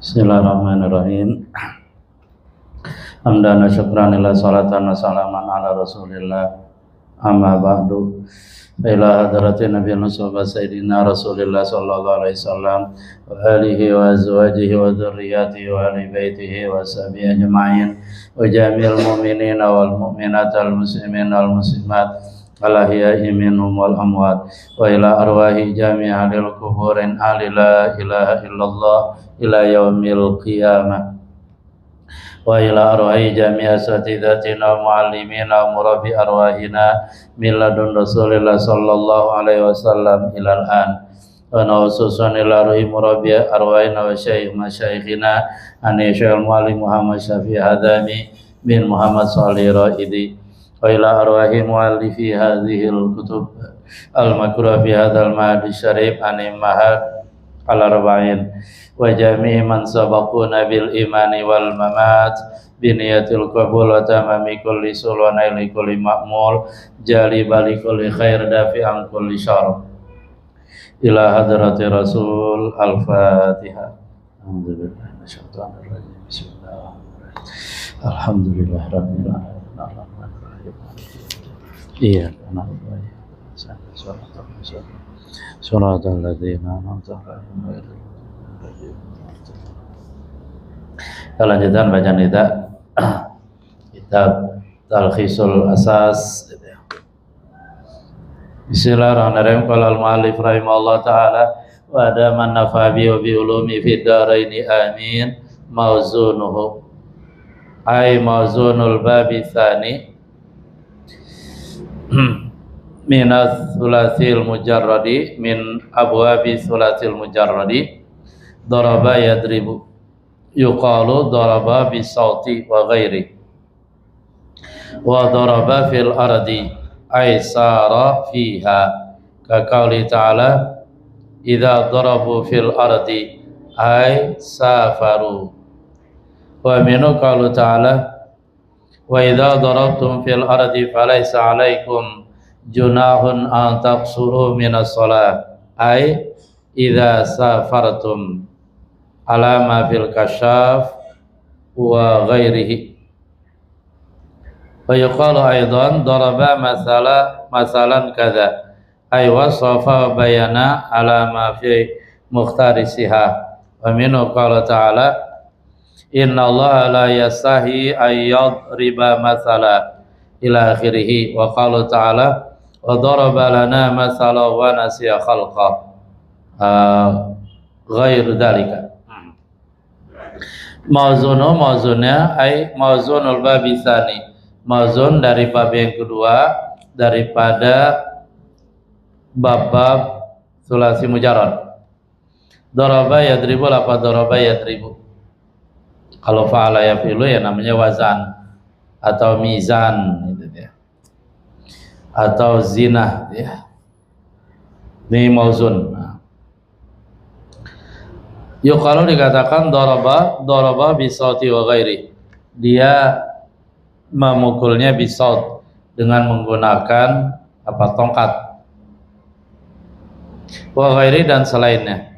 Bismillahirrahmanirrahim. Hamdan wa syukran lillah, salatan wa salaman ala Rasulillah. Amma ba'du. Ila hadratin nabiyina sayyidina Rasulillah sallallahu alaihi wasallam wa alihi wa azwajihi wa dzurriyyatihi wa ahli baitihi wa sahbihi ajma'in wa jami'il mu'minina wal mu'minat al muslimina wal muslimat al-ahya'i minhum wal amwat wa ila arwahi jami'a lil kuburin la ilaha illallah ila yaumil qiyamah wa ila arwahi jami'a asatidatina wa muallimina wa murabbi arwahina min ladun Rasulillah sallallahu alaihi wasallam ilal an wa naususan ila ruhi murabbi arwahina wa syaikh masyayikhina ani syaikhul muallim Muhammad Syafi'i Hadami bin Muhammad Shalih Raidi wa ila arwahi muallifi hadhil kutub al-makruh fi hadzal ma'had syarif ani mahad al-arba'in wa jami'i man sabaquna bil imani wal mamat biniyatil qabul wa tamami kulli sulwana li kulli ma'mul jali bali kulli khair dafi'an kulli syarr ila hadrati rasul al-fatihah. Alhamdulillah masyaallah bismillahirrahmanirrahim alhamdulillah rabbil alamin iya sholatul ladzina an'amta alaihim. Kelanjutan bacaan kita kitab Talkhisul Asas. Bismillahirrahmanirrahim. Qala al-mu'allif rahimahullah ta'ala wa ada man nafa bi ulumi fid daraini amin mawzunuhu ay mawzunul babi tsani min ats-tsulasil mujarradi min abwabi tsulasil mujarradi daraba yadribu yuqalu daraba bisauti wa ghairi wa daraba fil ardi ay sara fiha ka qauli ta'ala idza darabu fil ardi ay safaru wa minu qaulu ta'ala wa idza darabtum fil ardi falaysa 'alaikum junahun an taqsuru minas shalah ay idza safartum ala ma fil kasyaf wa ghairihi wa yuqalu aidan daraba masalan kadza ay wasafa bayana ala ma fi mukhtarisiha wa minhu qala ta'ala inna allaha la yastahi ay yadriba masala ila akhirih wa qala ta'ala wa daraba lana masala wa nasiya khalqa ghairu dzalika. Mawzunnya ay mawzunul babi tsani, mawzun dari bab yang kedua daripada bab sulasi mujarrad. Daraba yadribu lafaz daraba yadribu. Kalau fa'ala yafilu ya namanya wazan atau mizan gitu ya. Atau zina ya. Ini mawzun. Yuk kalau dikatakan daraba bisauti wa ghairi, dia memukulnya bisaut dengan menggunakan tongkat, wa ghairi dan selainnya,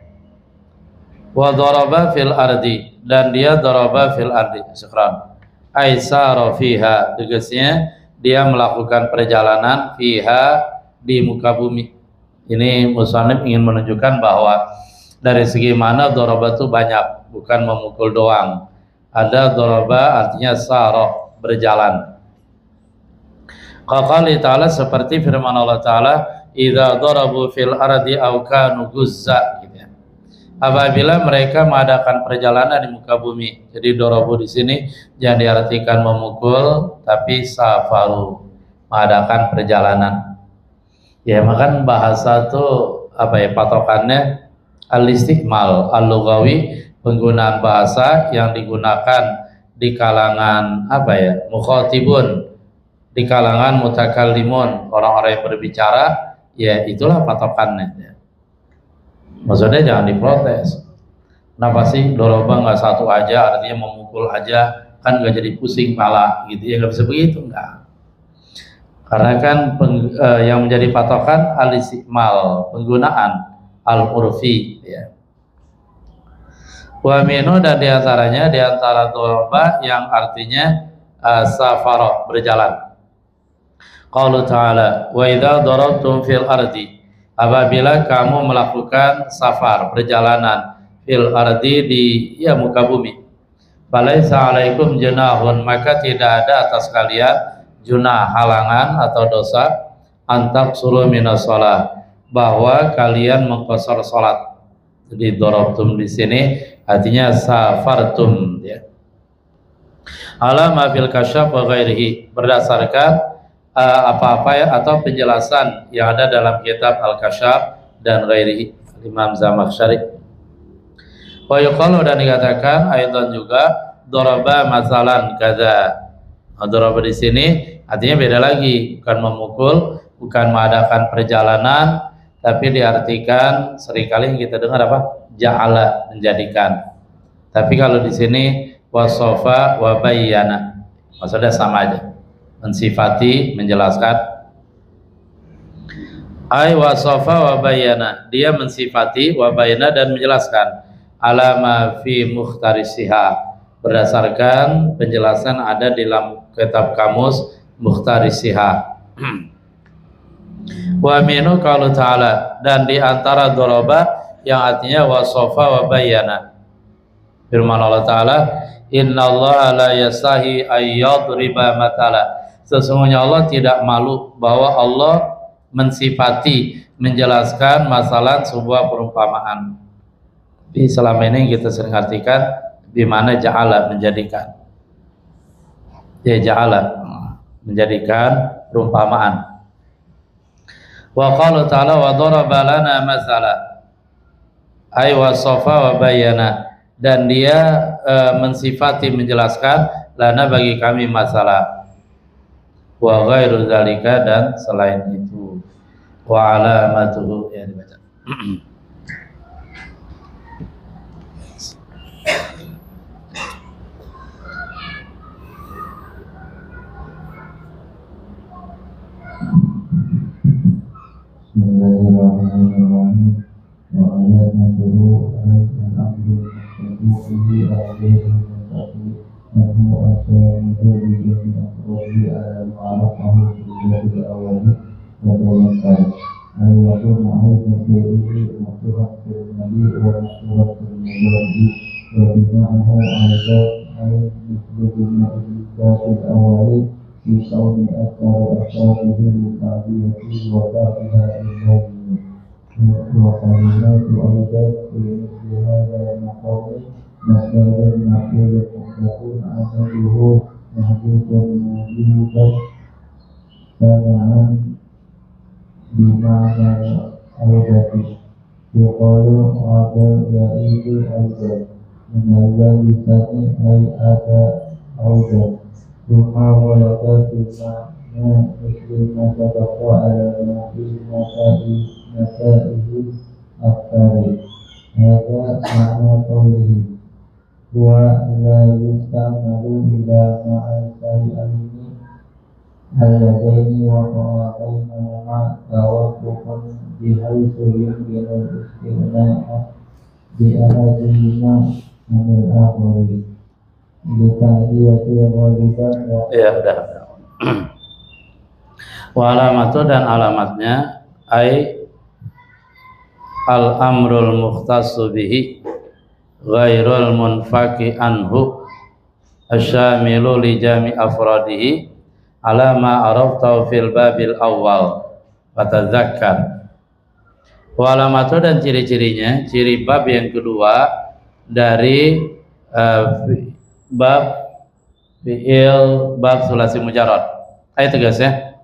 wa daraba fil ardi dan dia daraba fil ardi syukran aisara fiha, tugasnya dia melakukan perjalanan fiha di muka bumi. Ini musannif ingin menunjukkan bahwa dari segi mana daraba itu banyak, bukan memukul doang. Ada daraba artinya sara, berjalan. Qala ta'ala seperti firman Allah Ta'ala, idza darabu fil ardi aw kanu guzza gitu ya. Apabila mereka mengadakan perjalanan di muka bumi. Jadi darabu di sini jangan diartikan memukul, tapi safaru, mengadakan perjalanan. Ya, makan bahasa itu patokannya al-istiqmal al-lughawi, penggunaan bahasa yang digunakan di kalangan mukhatibun, di kalangan mutakallimun, orang-orang yang berbicara, ya itulah patokannya. Maksudnya jangan diprotes. Kenapa sih doroba nggak satu aja, artinya memukul aja, kan nggak jadi pusing pala gitu ya, nggak bisa begitu, nggak. Karena kan yang menjadi patokan al-istimal, penggunaan al-urfi ya. Wa minu, dan diantaranya diantara doroba yang artinya safara, berjalan. Qaulu ta'ala wa idza darabtum fil ardi, apabila kamu melakukan safar, perjalanan, fil ardi, di muka bumi, falaisa alaikum junahun, maka tidak ada atas kalian junah, halangan atau dosa, antak suruh minas sholat, bahwa kalian mengqasar sholat. Jadi darabtum di sini artinya safartum ya. Ala ma fil kasyaf wa ghairihi, berdasarkan apa-apa ya atau penjelasan yang ada dalam kitab Al-Kasyaf dan ghairihi, Imam Zamakhsyari. Wa yuqalu, dan dikatakan aidan juga daraba masalan kadza. Daraba di sini artinya beda lagi, bukan memukul, bukan mengadakan perjalanan, tapi diartikan seringkali kita dengar apa? Ja'ala, menjadikan. Tapi kalau di sini wasofa wa bayyana, maksudnya sama aja, mensifati, menjelaskan. Ai wasofa wa bayyana, dia mensifati, wa bayyana, dan menjelaskan, alama fi mukhtarisiha, berdasarkan penjelasan ada di dalam kitab kamus mukhtarisiha. Wa minu qaulu ta'ala, dan di antara doroba yang artinya wasofa wa bayyana, firman Allah Ta'ala, innallaha la yastahi ayyadriba matala, sesungguhnya Allah tidak malu bahwa Allah mensifati, menjelaskan masalah sebuah perumpamaan. Tapi selama ini kita sering artikan di mana ja'ala, menjadikan. Ya, ja'ala, menjadikan perumpamaan. Wa qala ta'ala wa daraba lana masala, ay wasofa wa bayyana, dan dia mensifati, menjelaskan, lana, bagi kami, masalah, wa ghairu zalika, dan selain itu, wa alamatuhu, ya dibaca. Bismillahirrahmanirrahim. Wa alamatuhu al-amru bihi al-mutaqi anhu asyahidu bihi al-afrodi al-ma'arafahu bihi al-awali wa tawakkal ayyakun ma'aikun bihi maksurat fil-nabi wa maksurat fil-nabi wa bina'ahu al-jad al-misbudina il-jad al-awali fi qawmi asyahidu al-mutaqiyati wa ta'iha il-nabi وقالت أيضا في مثل هذا المقام مثال معقول مطلق عمله محدود موجودا سمعا بمعنى العودة يقال عاد يعيد أيضا من الباب الثاني أي أتى عودة ثم ولد بمعنى مثل ما سبق على ما في مسائل الأفكار. هذا معنى قوله ولا يستعمل إلى مع الشيئين اللذين وقع بينهما توافق بحيث يمكن الاستغناء بأحدهما عن الآخر لتهدية الواجبات. Ya, udah. Wa alamatu, dan alamatnya, ai al-amrul mukhtassu bihi ghairul munfaki anhu asyamilu li jami afradihi ala ma arafta fil babil awal fatadzakkar. Wa alamatu, dan ciri-cirinya, ciri bab yang kedua dari bab fi'il, bab sulasi mujarrad. Ayat tegas ya.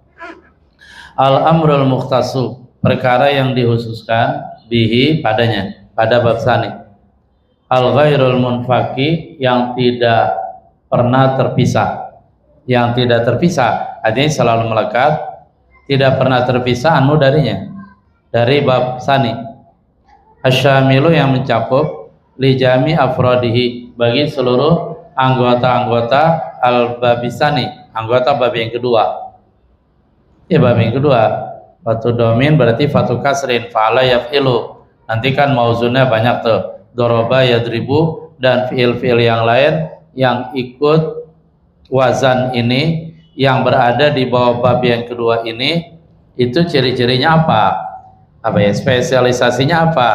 Al-amrul mukhtassu, perkara yang dikhususkan, bihi, padanya, pada bab sani. Al-ghairul munfaki, yang tidak pernah terpisah. Yang tidak terpisah artinya selalu melekat, tidak pernah terpisah anu darinya, dari bab sani. Asyamilu yang mencakup li jami afrodihi bagi seluruh anggota-anggota al-babisani, anggota bab yang kedua. Ya bab yang kedua. Fatu domin berarti fatu kasrin fa'ala yaf'ilu. Nanti kan mauzunnya banyak tuh. Doroba yadribu dan fi'il-fi'il yang lain yang ikut wazan ini yang berada di bawah bab yang kedua ini, itu ciri-cirinya apa? Apa ya? Spesialisasinya apa?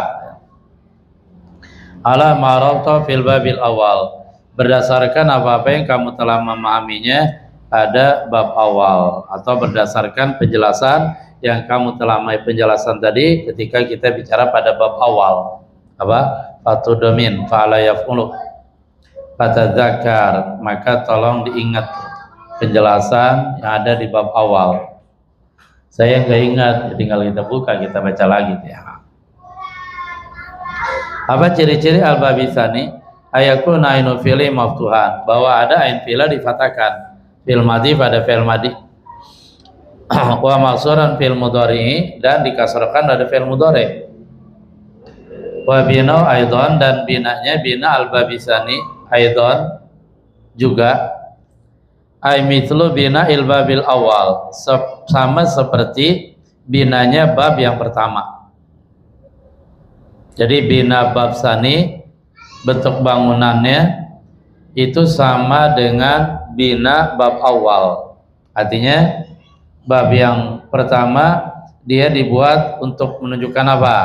Ala marauta fil babil awal, berdasarkan apa-apa yang kamu telah memahaminya pada bab awal, atau berdasarkan penjelasan yang kamu telah memahami penjelasan tadi ketika kita bicara pada bab awal. Apa? Fatudomin fa'ala yaf'ulu fatadzakar, maka tolong diingat penjelasan yang ada di bab awal. Saya nggak ingat, tinggal kita buka, kita baca lagi ya. Apa ciri-ciri al-babisani? Ayakuna ainu fi'li maftuhan, bahwa ada ain fi'la difatahkan, fi'il madhi pada fi'il madhi, wa maksuran fi'il mudhari, dan dikasrahkan pada fi'il mudhari. Wa binau aidon, dan binanya bina al-babisani aidon juga ay mithlu bina il babil awal, sama seperti binanya bab yang pertama. Jadi bina bab sani, bentuk bangunannya itu sama dengan bina bab awal. Artinya bab yang pertama dia dibuat untuk menunjukkan apa?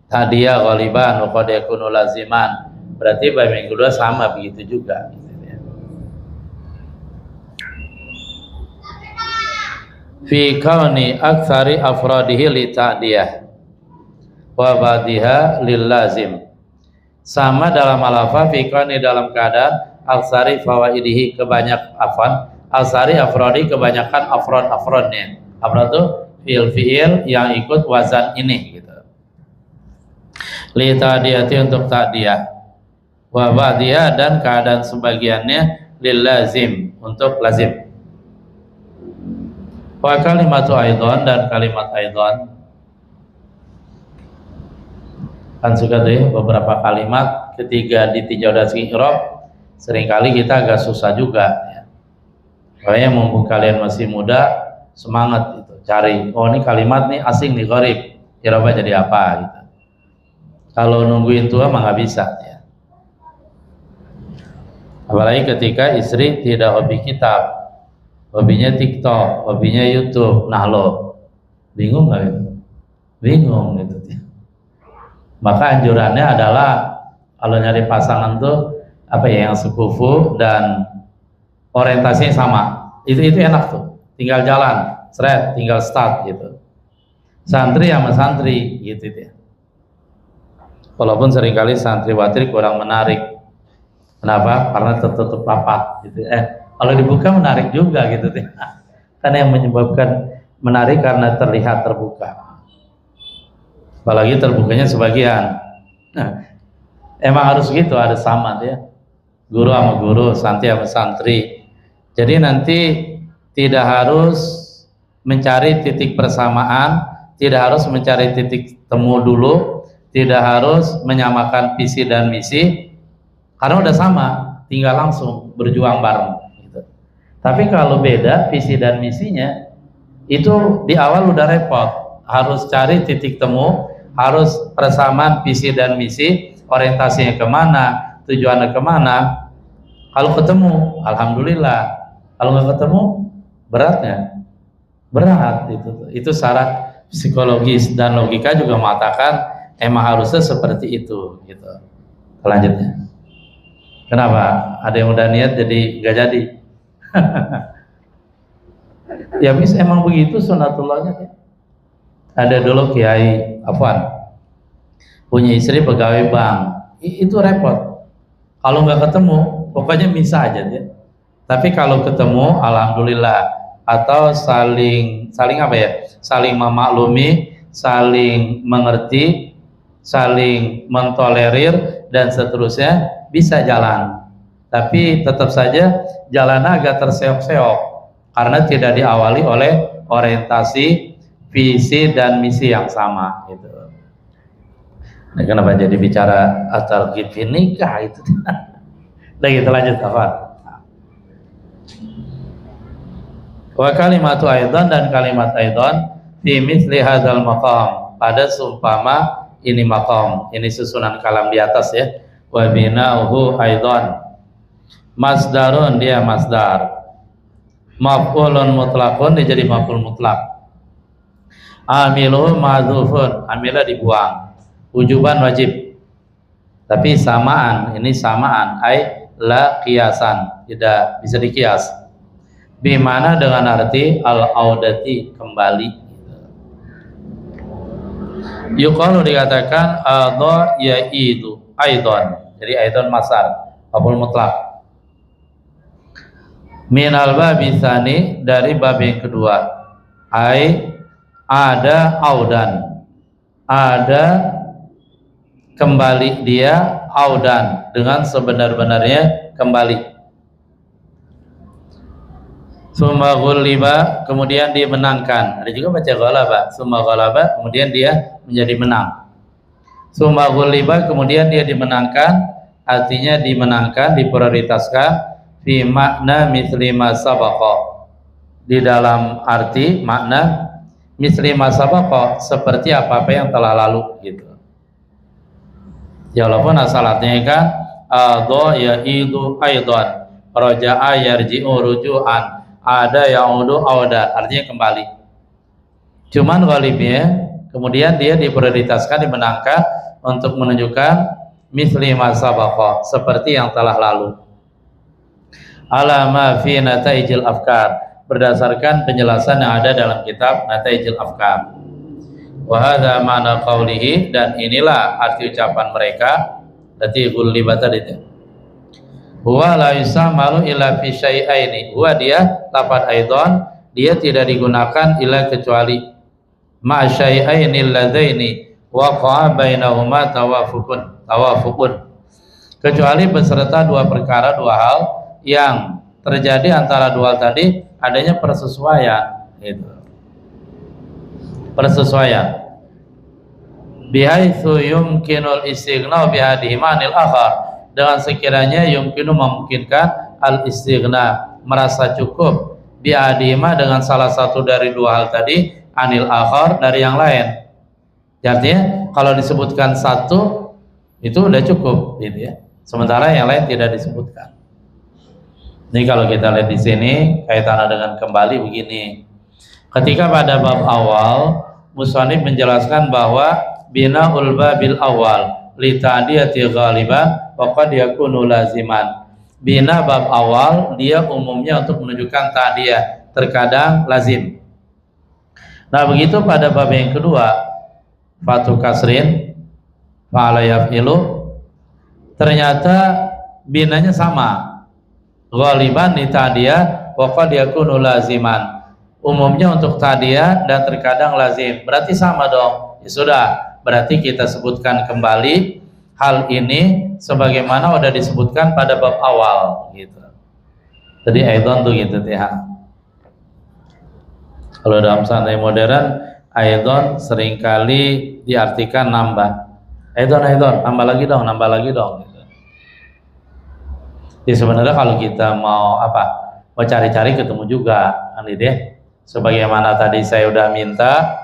Tadiya ghaliban wa qad yakunu laziman. Berarti bab yang kedua sama begitu juga. Fi kauni aktsari afradihi li ta'diyah wa ba'diha lil lazim. Sama dalam al-afa fi kauni, dalam keadaan aktsari fawaidihi, aksari afrodi, kebanyakan afrodnya. Afrod itu fiil yang ikut wazan ini gitu. Li ta'diyati, untuk ta'diyah, wa ba'diha, dan keadaan sebagiannya lil lazim, untuk lazim. Wa kalimatu aidon, dan kalimat aidon kan suka tuh ya, beberapa kalimat ketika ditinjau dari i'rab seringkali kita agak susah juga ya. Makanya mumpung kalian masih muda, semangat itu cari, oh ini kalimat nih asing nih, gharib, i'rabnya jadi apa gitu. Kalau nungguin tua mah nggak bisa ya. Apalagi ketika istri tidak hobi kitab, hobinya TikTok, hobinya YouTube. Nah lo bingung nggak gitu? Bingung gitu. Maka anjurannya adalah kalau nyari pasangan tuh apa ya, yang sekufu dan orientasinya sama. Itu enak tuh. Tinggal jalan, seret, tinggal start gitu. Santri sama santri gitu ya. Walaupun seringkali santriwati kurang menarik. Kenapa? Karena tertutup rapat gitu. Kalau dibuka menarik juga gitu. Karena yang menyebabkan menarik karena terlihat terbuka. Apalagi terbukanya sebagian. Nah, emang harus gitu, ada sama ya. Guru sama guru, santri sama santri. Jadi nanti tidak harus mencari titik persamaan, tidak harus mencari titik temu dulu, tidak harus menyamakan visi dan misi, karena udah sama, tinggal langsung berjuang bareng gitu. Tapi kalau beda visi dan misinya, itu di awal udah repot, harus cari titik temu, harus persamaan visi dan misi, orientasinya kemana, tujuannya kemana. Kalau ketemu, alhamdulillah. Kalau nggak ketemu, beratnya berat. Itu syarat psikologis, dan logika juga mengatakan emang harusnya seperti itu gitu. Selanjutnya, kenapa ada yang udah niat jadi nggak jadi? Ya bisa, emang begitu sunatullahnya ya. Ada dulu kiai punya istri pegawai bank, itu repot. Kalau nggak ketemu, pokoknya bisa aja dia. Tapi kalau ketemu, alhamdulillah. Atau saling apa ya? Saling memaklumi, saling mengerti, saling mentolerir, dan seterusnya, bisa jalan. Tapi tetap saja jalannya agak terseok-seok karena tidak diawali oleh orientasi, visi dan misi yang sama gitu. Nah, kenapa jadi bicara at-targhib fi nikah itu? Nah, kita lanjut kawan. Wa kalimatu aidan, dan kalimat aidan fi mithli hadzal maqam, pada seumpama ini maqam, ini susunan kalam di atas ya. Wa bina'uhu aidan, masdarun, dia masdar, maf'ulun mutlaqun, dia jadi maf'ul mutlak, amiluhu ma'dzufun, amilah dibuang, wujuban wajib, tapi samaan, ini samaan, ai la qiyasan, tidak bisa dikias, bimana dengan arti al-audati, kembali. Yuqalu, dikatakan adha yaidu aidon, jadi aidon masar, maf'ul mutlak, minal babi tsani, dari bab yang kedua, ai ada audan, ada kembali dia, audan dengan sebenar-benarnya kembali. Summa ghuliba, kemudian dia menangkan. Ada juga baca ghalaba, summa ghalaba, kemudian dia menjadi menang. Summa ghuliba, kemudian dia dimenangkan, artinya dimenangkan, diprioritaskan, fi makna misli ma sabaqa, di dalam arti makna misli ma sabaqa, seperti apa-apa yang telah lalu gitu. Ya, walaupun asalatnya kan adha yaidu aidan, raja'a yarji'u ruju'an, ada ya'udu auda, artinya kembali. Cuman ghalibnya kemudian dia diprioritaskan, dimenangkan untuk menunjukkan misli ma sabaqa, seperti yang telah lalu. Ala ma fi nataijil afkar, berdasarkan penjelasan yang ada dalam kitab Nataijil Afkar. Wa hadza ma'na qaulihi, dan inilah arti ucapan mereka, berarti ghulibat itu. Huwa la yusamalu illa fi syai'aini, huwa dia lafaz aidan, dia tidak digunakan illa kecuali ma syai'aini alladzaini waqa'a bainahuma tawafuqun, kecuali beserta dua perkara, dua hal yang terjadi antara dua hal tadi adanya persesuaian itu. Persesuaian. Bihaitsu yumkinul istighna bihadihima anil akhar, dengan sekiranya yumkinu, memungkinkan, al istighna, merasa cukup, bihadihima, dengan salah satu dari dua hal tadi, anil akhar, dari yang lain. Artinya kalau disebutkan satu itu udah cukup gitu ya, sementara yang lain tidak disebutkan. Ini kalau kita lihat di sini kaitannya dengan kembali begini. Ketika pada bab awal musannif menjelaskan bahwa bina'ul babil awal li ta'diyati ghaliban wa qad yakunu laziman. Bina bab awal dia umumnya untuk menunjukkan ta'diyah, terkadang lazim. Nah, begitu pada bab yang kedua, fatu kasrin fa'ala yaf'ilu, ternyata binanya sama, ghaliban li ta'diyah wa qad yakunu laziman, umumnya untuk ta'diyah dan terkadang lazim. Berarti sama dong. Ya sudah, berarti kita sebutkan kembali hal ini sebagaimana sudah disebutkan pada bab awal gitu. Jadi aidan tuh gitu ya. Kalau dalam santai modern, aidan seringkali diartikan nambah. Aidan, nambah lagi dong gitu. Jadi sebenarnya kalau kita mau mau cari-cari ketemu juga kan gitu ya. Sebagaimana tadi saya udah minta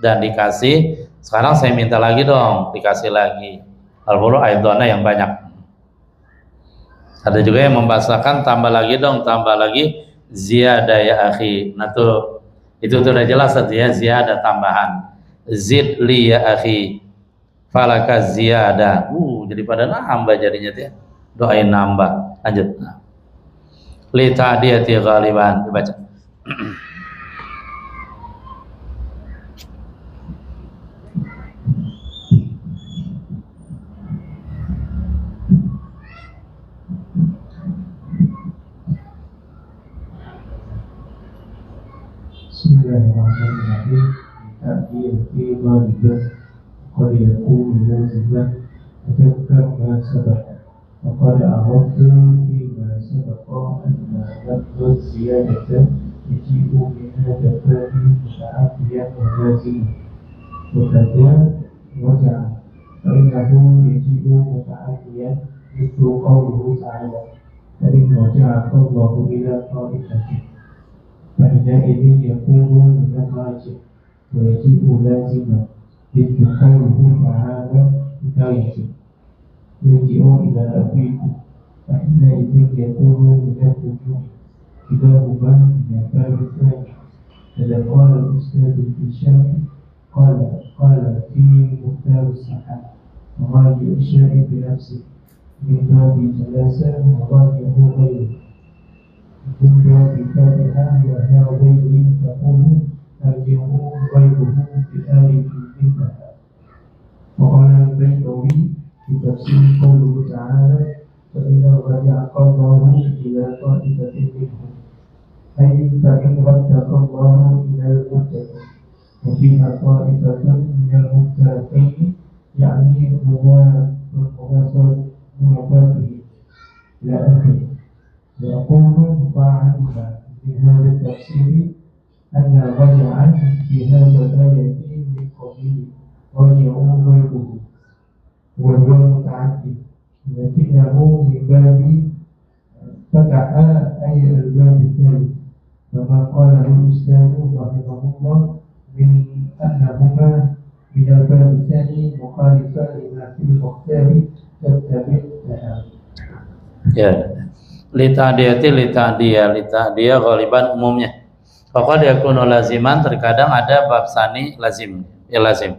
dan dikasih, sekarang saya minta lagi dong, dikasih lagi. Al-Furu aidannya yang banyak. Ada juga yang membahasakan tambah lagi dong, tambah lagi ziyadah ya akhi. Nah tuh, itu tuh udah jelas tadi ya, ziyadah tambahan. Zid li ya akhi, falaka ziyadah. Jadi pada nambah jadinya tuh ya. Doain nambah. Lanjut. Li ta'diyati ghaliban, dibaca. Bismillahirrahmanirrahim. Ta'diyati ghaliban qad yakunu laziman tadhakkar ma sabaqa wa qad araftu fi ma sabaqa anna lafdhu ziyadatan yajibu min hadafani muta'addiyan wa lazim wa kadha waja'a فإنه يجيء متعديا مثل قوله تعالى فإن رجعك الله إلى طائفة فحينئذ يكون من الراجع ويجيء لازما مثل قوله تعالى حكاية يرجع إلى أبيكم فحينئذ يكون من الرجوع كلاهما من الباب الثاني. إذا قال الأستاذ في الشرح قال في مختار الصحابة وراجع الشارع بنفسه من باب ثلاثة وراجعه غيره من باب فاتحة وهذين تقول راجعه غيره بآل منها. وقال البيضاوي في تفسير قوله تعالى فإذا رجعك الله إلى طائفة منهم أي فإن ردك الله إلى المتقين وفيها طائفة من المختلفين يعني منافاته إلى آخره. وأقول عنها من هذا التفسير أن رجعا في هذا الآية من قبيل رجعوا غيره وهو متعدي لكنه من باب فتح أي الباب الثالث كما قال الأستاذ رحمه الله من أنهما من الباب الثاني مخالفة لما في المختار تتبع لها. Ya, lita'diyah ghaliban umumnya. Faqad yakunu laziman, terkadang ada bab sani lazim, ya lazim.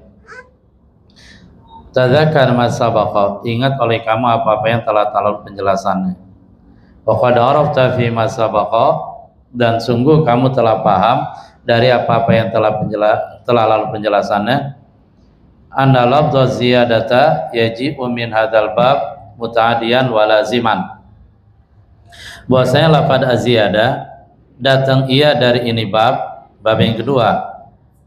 Tadzakar ma sabaqa, ingat oleh kamu apa-apa yang telah lalu penjelasannya. Faqad arafta fi ma sabaqa, dan sungguh kamu telah paham dari apa-apa yang telah lalu penjelasannya. Anna lafdz ziyadata yaji'u min hadzal bab muta'adiyan wa laziman. Bahwasanya lafaz az-ziyadah datang ia dari ini bab yang kedua,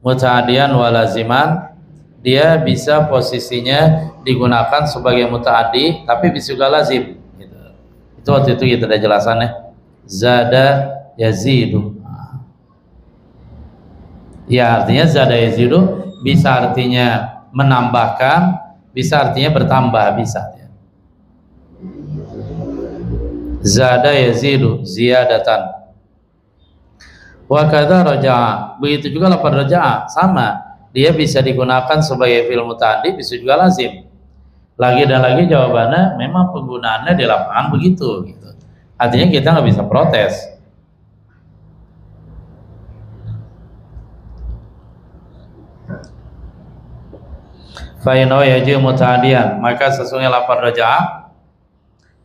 muta'adiyan wa laziman, dia bisa posisinya digunakan sebagai muta'addi tapi bisa juga lazim gitu. Itu waktu itu kita ada jelasannya. Zada yazidu. Ya, artinya zada yazidu bisa artinya menambahkan, bisa artinya bertambah, bisa. Zada yazidu ziyadatan. Wa kadza raja'a, begitu juga lafaz raja'a sama, dia bisa digunakan sebagai fi'il muta'addi, bisa juga lazim. Lagi dan lagi jawabannya memang penggunaannya di lapangan begitu gitu. Artinya kita nggak bisa protes. Fa'inau yaji muta'adiyan, maka sesungguhnya lafaz raja'a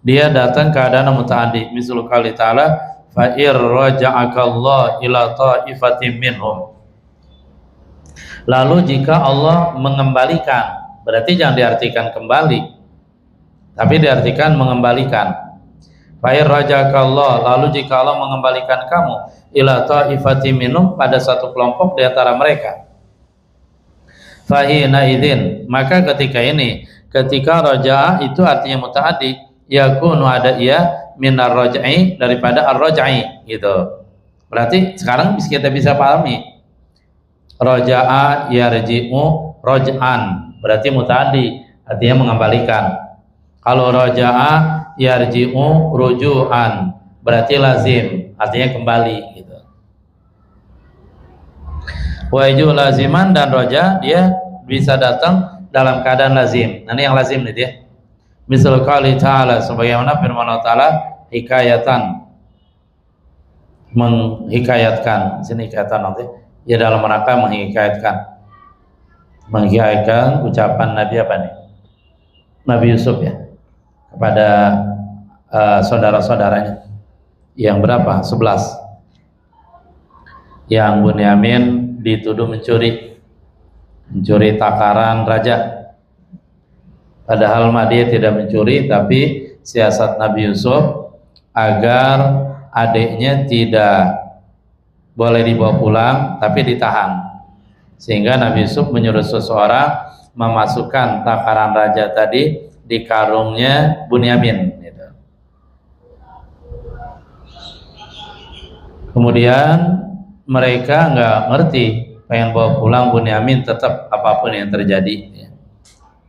dia datang keadaan muta'addi. Misal qali ta'ala fa'ir raja'akallah ila ta'ifatin minhum. Lalu jika Allah mengembalikan, berarti jangan diartikan kembali, tapi diartikan mengembalikan. Fa'ir raja'akallah, lalu jika Allah mengembalikan kamu ila ta'ifatin minhum, pada satu kelompok di antara mereka. Fahina idzin, maka ketika raja'a itu artinya muta'addi, yakunu ada ia minar raj'i, daripada ar-raj'i gitu. Berarti sekarang kita bisa pahami raja'a yarji'u raj'an, berarti muta'addi, artinya mengembalikan. Kalau raja'a yarji'u ruju'an, berarti lazim, artinya kembali gitu. Wajib laziman, dan roja dia bisa datang dalam keadaan lazim. Nah, ini yang lazim nih dia. Misal qali ta'ala, sebagaimana firman Allah Ta'ala, hikayatan, menghikayatkan. Sini hikayatan nanti ya, dalam rangka menghikayatkan ucapan Nabi apa nih? Nabi Yusuf ya, kepada saudara-saudaranya yang berapa? 11. Yang Bunyamin dituduh mencuri takaran raja, padahal dia tidak mencuri, tapi siasat Nabi Yusuf agar adiknya tidak boleh dibawa pulang tapi ditahan, sehingga Nabi Yusuf menyuruh seseorang memasukkan takaran raja tadi di karungnya Bunyamin gitu. Kemudian mereka nggak ngerti, pengen bawa pulang Bunyamin, tetap apapun yang terjadi ya.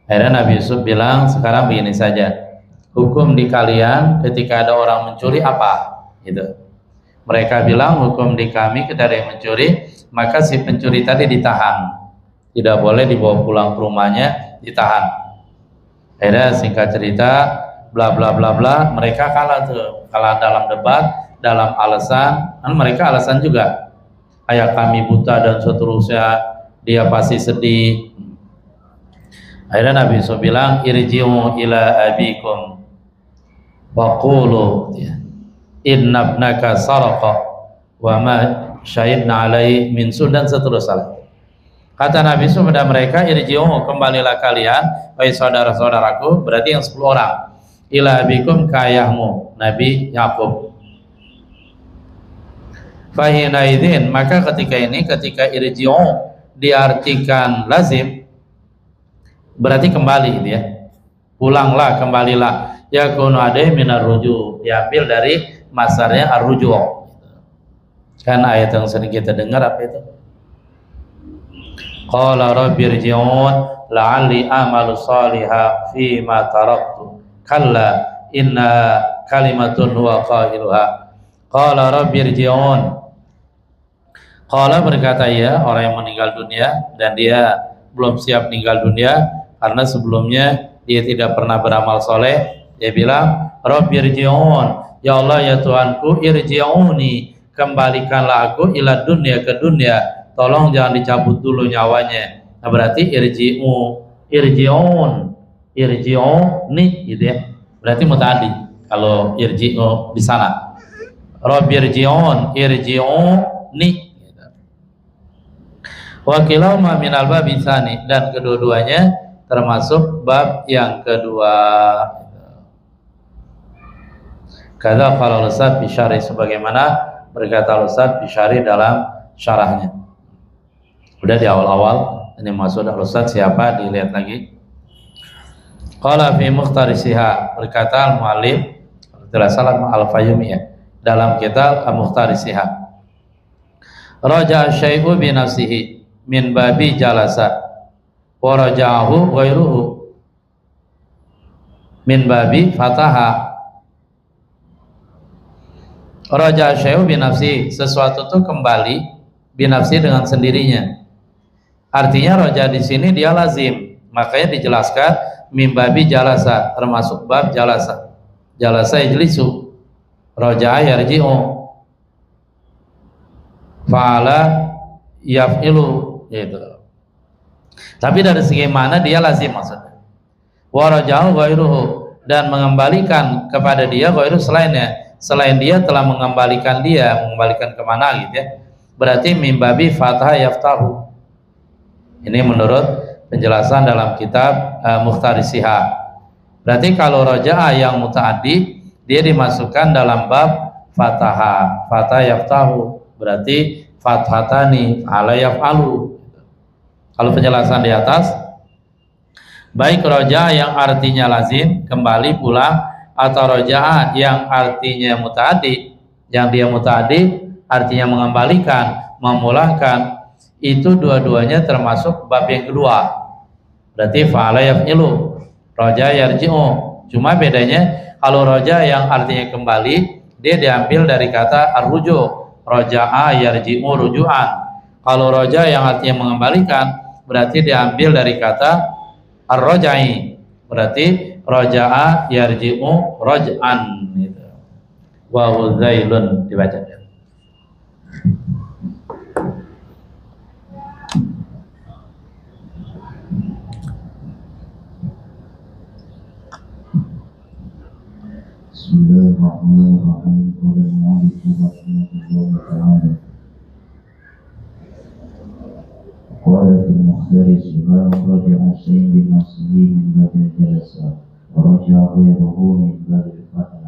Akhirnya Nabi Yusuf bilang, sekarang begini saja, hukum di kalian ketika ada orang mencuri apa? Gitu. Mereka bilang hukum di kami ketika ada yang mencuri, maka si pencuri tadi ditahan, tidak boleh dibawa pulang ke rumahnya, ditahan. Akhirnya singkat cerita, bla bla bla bla, mereka kalah tuh, kalah dalam debat, dalam alasan, kan mereka alasan juga, ayah kami buta dan seterusnya, dia pasti sedih. Akhirnya Nabi Yusuf bilang, irji'u ila abikum waqulu inna ibnaka saraqa wa ma syahidna alaihi min sudan, seterusnya. Kata Nabi Yusuf pada mereka, irji'u, kembalilah kalian wahai saudara-saudaraku, berarti yang 10 orang, ila abikum, ke ayahmu Nabi Yakub. Fahina idzin, maka ketika ini, ketika irji'u diartikan lazim, berarti kembali gitu ya, pulanglah, kembalilah. Yakunu adai minar ruju, diambil dari masarnya ar-ruju. Kan ayat yang sering kita dengar apa itu? Qala rabbi irji'un la'alli amalu salihah fi ma taraktu kalla inna kalimatun huwa qailuha. Qala rabbi irji'un, qala berkata ya, orang yang meninggal dunia dan dia belum siap meninggal dunia karena sebelumnya dia tidak pernah beramal soleh. Dia bilang, rabbi irji'un, ya Allah ya Tuhanku, irji'uni, kembalikanlah aku ila dunia, ke dunia, tolong jangan dicabut dulu nyawanya. Nah, berarti irji'un, irji'uni gitu ya, berarti muta'addi kalau irji'u di sana. Rabbi irji'un, irji'uni gitu. Wa kilahuma minal babi tsani, dan kedua-duanya termasuk bab yang kedua. Kata kalau Ustaz Bisyari, sebagaimana berkata Ustaz Bisyari dalam syarahnya. Udah di awal-awal ini maksud Ustaz siapa, dilihat lagi. Qala fi mukhtarisiha, berkata al-muallif Salam al-Fayyumi ya, dalam kitab al-Mukhtarisiha, raja syai'u bi nafsihi min babi jalasa wa raja'ahu ghairuhu min babi fataha. Raja syai'u binafsi, sesuatu itu kembali binafsi dengan sendirinya. Artinya roja di sini dia lazim, makanya dijelaskan mimbabi jalasa, termasuk bab jalasa. Jalasa yajlisu, roja yarji'u, fa'ala yaf'ilu, gitu. Tapi dari segi mana dia lazim maksudnya. Wa raja'u ghairuhu, dan mengembalikan kepada dia ghairu, selainnya. Selain dia telah mengembalikan dia, mengembalikan kemana gitu ya, berarti mimbabi fatah yaftahu. Ini menurut penjelasan dalam kitab Mukhtarisiha. Berarti kalau roja'a yang muta'addi, dia dimasukkan dalam bab fataha, fatah yaftahu, berarti fathatani ala yaf'alu. Kalau penjelasan di atas, baik roja'a yang artinya lazim, kembali pulang, atau roja'a yang artinya muta'addi, yang dia muta'addi artinya mengembalikan, memulangkan, itu dua-duanya termasuk bab yang kedua. Berarti fa'ala yaf'ilu, roja yarji'u. Cuma bedanya kalau roja yang artinya kembali, dia diambil dari kata ar-ruju, roja'a yarji'u ruju'an. Kalau roja yang artinya mengembalikan, berarti diambil dari kata ar-roja'i, berarti roja'a yarji'u roj'an gitu. Wa huzailun dibaca. Bismillahirrahmanirrahim. Qala fil mukhtarisiha raja'a syai'un bi nafsihi min babil jalasa ورجع غيره من باب الفتح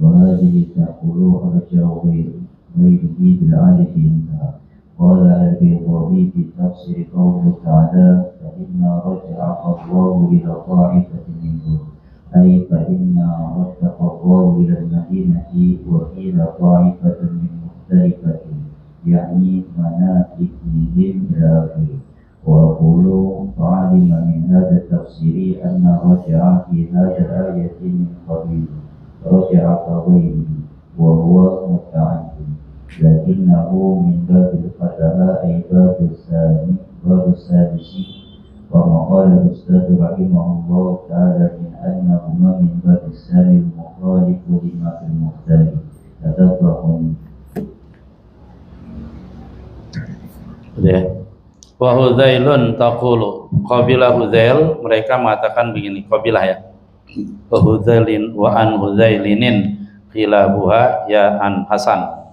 وهذه تقول رجع غيره بالعالف منها. قال البيضاوي في تفسير قوله تعالى فإن رجع الله إلى طائفة منهم، أي فإن رتق الله إلى المدينة وإلى طائفة من مختلفة، يعني مناطقهم إلى آخره. وأقول فعل علم من هذا التفسير أن رجع في هذا الآية من قبيل رجع كغيره وهو متعد، لكنه من باب الفتح أي باب الثاني باب السادس. وما قال الأستاذ رحمه الله تعالى من أنهما من باب الثاني المخالف لما في المختار تتبعهم. Wa Hudzailun taqulu, qabilah Hudzail mereka mengatakan begini, qabilah ya. Wa Hudzailin wa an Hudzailinin khilabuha ya an Hasan.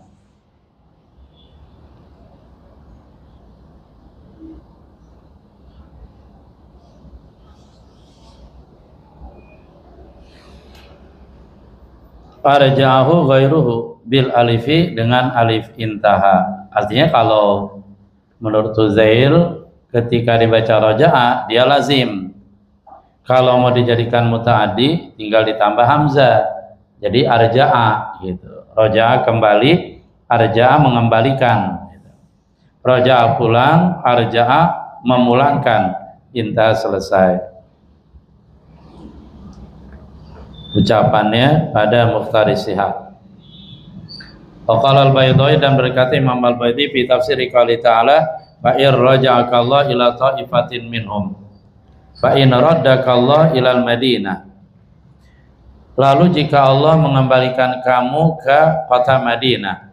Arja'ahu ghairuhu bil alifi dengan alif intaha. Artinya kalau menurut Hudzail ketika dibaca roja'a dia lazim. Kalau mau dijadikan muta'addi tinggal ditambah hamzah. Jadi arja'a gitu. Roja'a kembali, arja'a mengembalikan. Gitu. Roja'a pulang, arja'a memulangkan. Intaha selesai. Ucapannya pada Mukhthari Shihab. Qala al-Baydai dan berkata Imam al-Baydai fi tafsir qouli ta'ala fa in raja'aka Allah ila ta'ifatin minhum fa in raddaka Allah ila al-Madinah. Lalu jika Allah mengembalikan kamu ke kota Madinah,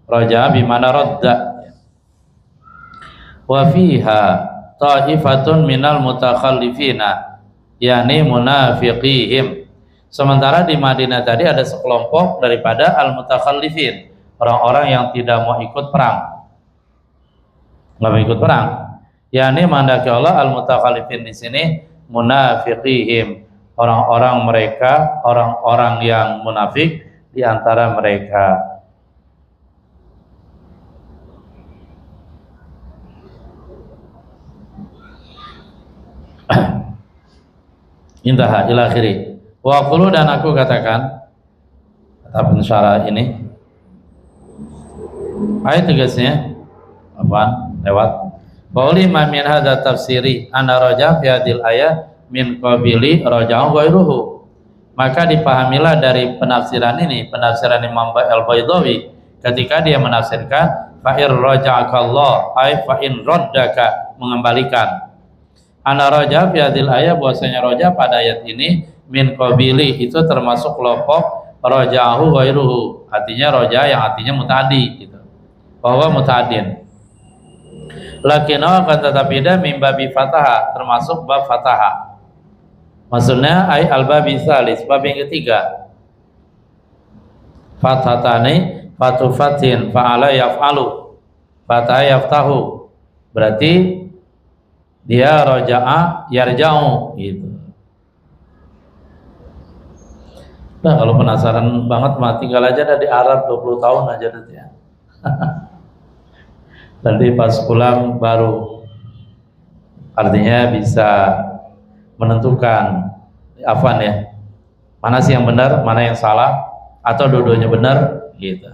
raja'a bimana radda, wa fiha ta'ifatun minal mutakhallifina yakni munafiqihim. Sementara di Madinah tadi ada sekelompok daripada al-mutakhallifin, orang-orang yang tidak mau ikut perang, nggak mau ikut perang. Yani mandaki Allah al-mutakhallifin di sini munafiqihim, orang-orang mereka, orang-orang yang munafik di antara mereka. Intaha ila akhiri. Wa qulu dan aku katakan kata pensyarah ini ayat tegasnya apa lewat qauli ma min hadza tafsiri ana raja fi hadil ayat min qabili raja'u ghairuhu. Maka dipahamilah dari penafsiran ini, penafsiran Imam al-Baydhawi ketika dia menafsirkan fa ir raja'aka Allah ay fa in raddaka mengembalikan. Ana raja fi hadil ayat bahwasanya raja pada ayat ini min qabili itu termasuk kelompok raja'ahu ghairuhu, artinya raja yang artinya muta'addi gitu, bahwa muta'addin. Lakinnahu akan tetapi dia min babi fataha, termasuk bab fataha. Maksudnya ay al-babi salis, bab yang ketiga. Fathatani fatufatin fa'ala yaf'alu fatah yaftahu, berarti dia raja'a yarja'u gitu. Nah, kalau penasaran banget mah tinggal aja di Arab 20 tahun aja nanti ya. Nanti pas pulang baru artinya bisa menentukan afwan ya. Mana sih yang benar, mana yang salah, atau dua-duanya benar gitu.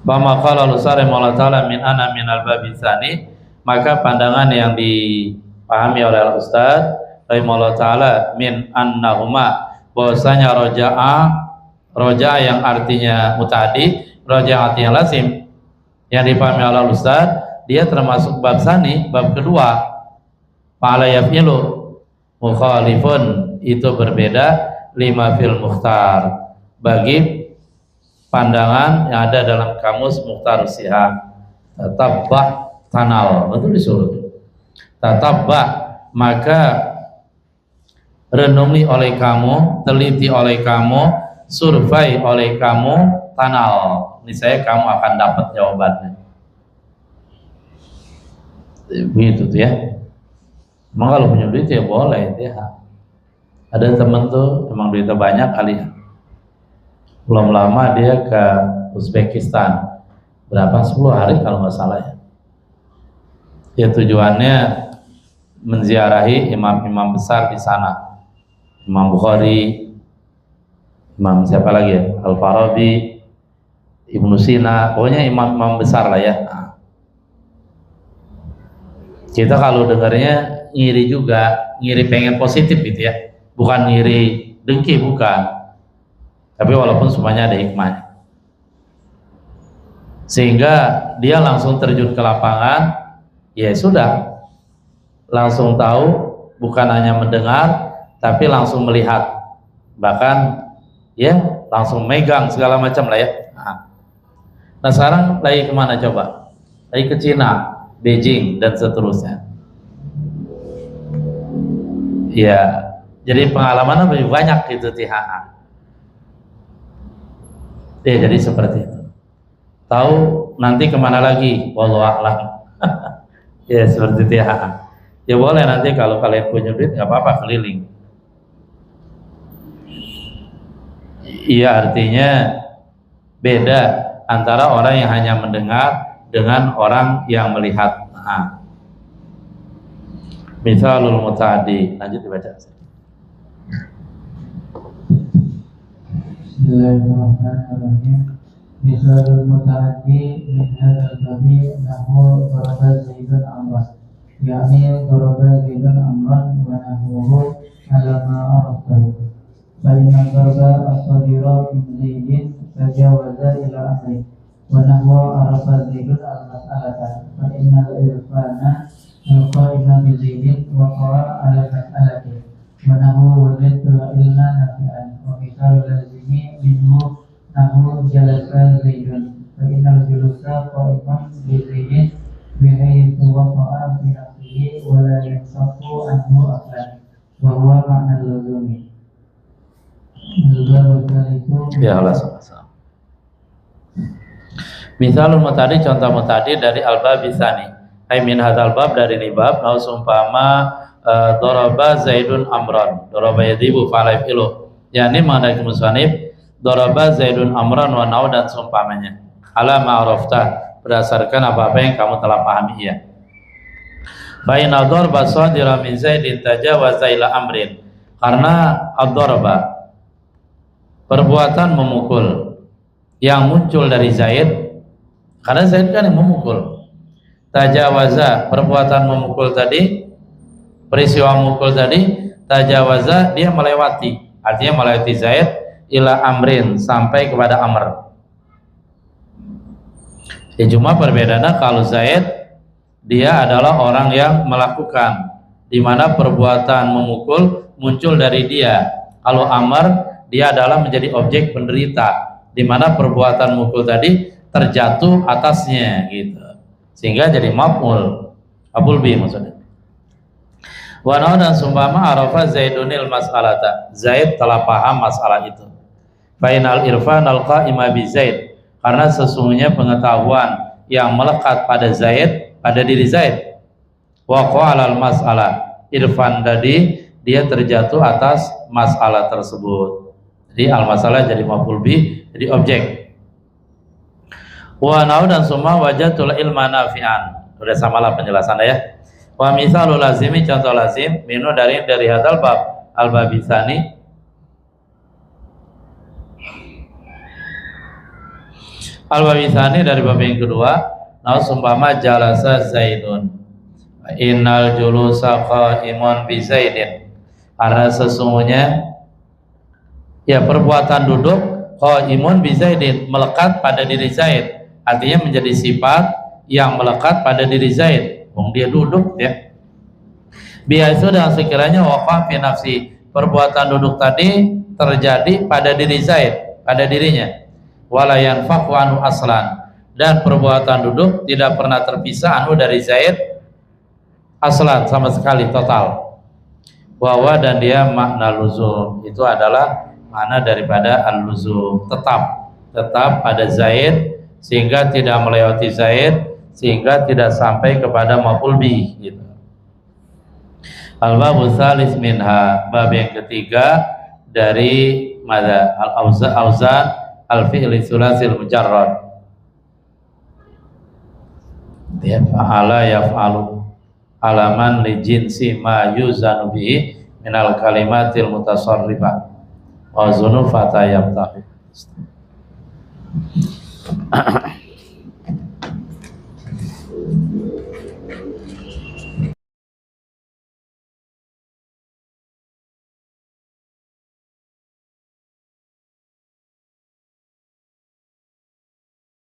Bama qala al-Sari Maula Ta'ala min ana min al-babi tsani, maka pandangan yang dipahami oleh al-Ustaz rahimahullah ta'ala min annahuma, bahwasanya roja'a yang artinya muta'addi, roja'a artinya lazim, yang dipahami oleh Ustaz dia termasuk bab sani, bab kedua. Fa'ala yaf'ilu mukhalifun, itu berbeda lima fil mukhtar, bagi pandangan yang ada dalam kamus Mukhthar Shihab. Tatabba tanal, betul disuruh tatabba, maka renungi oleh kamu, teliti oleh kamu, survei oleh kamu, tanal, niscaya kamu akan dapat jawabannya. Begitu tuh ya. Emang kalau punya duit ya boleh ya. Ada temen tuh emang duitnya banyak kali ya. Belum lama dia ke Uzbekistan, berapa 10 hari kalau nggak salah ya. Ya tujuannya menziarahi imam-imam besar di sana. Imam Bukhari, Imam siapa lagi ya? Al-Farabi, Ibnu Sina, pokoknya imam-imam besar lah ya. Kita kalau dengarnya ngiri juga, ngiri pengen positif gitu ya, bukan ngiri dengki, bukan. Tapi walaupun semuanya ada hikmahnya, sehingga dia langsung terjun ke lapangan, ya sudah, langsung tahu, bukan hanya mendengar, tapi langsung melihat, bahkan ya langsung megang segala macam lah ya. Nah sekarang lagi kemana coba? Lagi ke Cina, Beijing dan seterusnya. Ya, jadi pengalaman lebih banyak itu THA. Ya, jadi seperti itu. Tahu nanti kemana lagi? Wallahu a'lam. Ya seperti THA. Ya boleh nanti kalau kalian punya duit nggak apa-apa keliling. Iya artinya beda antara orang yang hanya mendengar dengan orang yang melihat. Misalul muta'addi, lanjut dibaca. Bismillahirrahmanirrahim. Misalul muta'addi min hadzal babi nahu daraba Zaidun amran, yakni daraba Zaidun amran wa nahuhu ala ma araftahu. Fa inna darba as-sadira min Zaidin tajawaza ila amri wa nahwa arafa Zaidun al-mas'alata. Fa inna al-irfana al-qa'ima bi Zaidin wa qa'a ala mas'alati wa nahwa wajadtu ilma nafi'an wa misalul lazimi minhu nahu jalasa Zaidun fa innal julusa qa'iman bi Zaidin bihaythu waqa'a fi nafsihi wa la yansafu anhu aslan wa huwa ma'na al-luzumi. Ya Allah. Misalul mutadi, contoh mutadi dari al-bab tsani. Ai min hadzal bab, dari ini bab, au sumpama daraba Zaidun amran. Daraba yadibu fa'ala fi'lu. Yani mana musannif daraba Zaidun amran wa nau, dan seumpamanya. Ala ma'rafta, berdasarkan apa-apa yang kamu telah pahami ya. Fa inna darba sadira min Zaidin tajawaza ila amrin. Karena ad-darba, perbuatan memukul yang muncul dari Zaid, karena Zaid kan yang memukul. Tajawaza, perbuatan memukul tadi, peristiwa memukul tadi, tajawaza, dia melewati, artinya melewati Zaid, ila amrin, sampai kepada Amr. Ya cuma perbedaannya kalau Zaid, dia adalah orang yang melakukan, di mana perbuatan memukul muncul dari dia. Kalau Amr, dia adalah menjadi objek penderita, di mana perbuatan mukul tadi terjatuh atasnya gitu, sehingga jadi maf'ul bi maksudnya. Wa nau, dan sumpama arafa Zaidunil mas'alata, Zaid telah paham masalah itu. Fa inal irfan al-qa'ima bi Zaid, karena sesungguhnya pengetahuan yang melekat pada Zaid, pada diri Zaid. Wa qa'alal mas'alah, irfan tadi dia terjatuh atas masalah tersebut. Jadi al-masalah jadi maf'ul bi, jadi objek. Wa nau, dan semua wajatul ilma nafi'an. Sudah samalah penjelasannya ya. Wa misalul lazimi, contoh lazim, minu dari hadzal bab, al-bab tsani. Al-bab tsani dari bab yang kedua, nau sumpama jalasa Zaidun. Innal julusa qa'imun bi Zaidin. Karena sesungguhnya ya perbuatan duduk qaimun bi Zaidin, melekat pada diri Zaid, artinya menjadi sifat yang melekat pada diri Zaid. Dia duduk ya. Biasa, dan sekiranya waqa fi nafsi, perbuatan duduk tadi terjadi pada diri Zaid, pada dirinya. Wala yanfaqu anhu aslan, dan perbuatan duduk tidak pernah terpisah anhu dari Zaid aslan, sama sekali, total. Wawa, dan dia makna luzum, itu adalah mana daripada al-luzum, tetap pada Zaid, sehingga tidak melewati Zaid, sehingga tidak sampai kepada maf'ul bih gitu. Al-babu tsalis minha, bab yang ketiga dari madza al-auzan al-fi'li tsulasil mujarrad. Ya fa'ala yaf'alu alaman li jinsi ma yuzanu bihi minal kalimatil mutasarrifah wa zunufata yabtahi.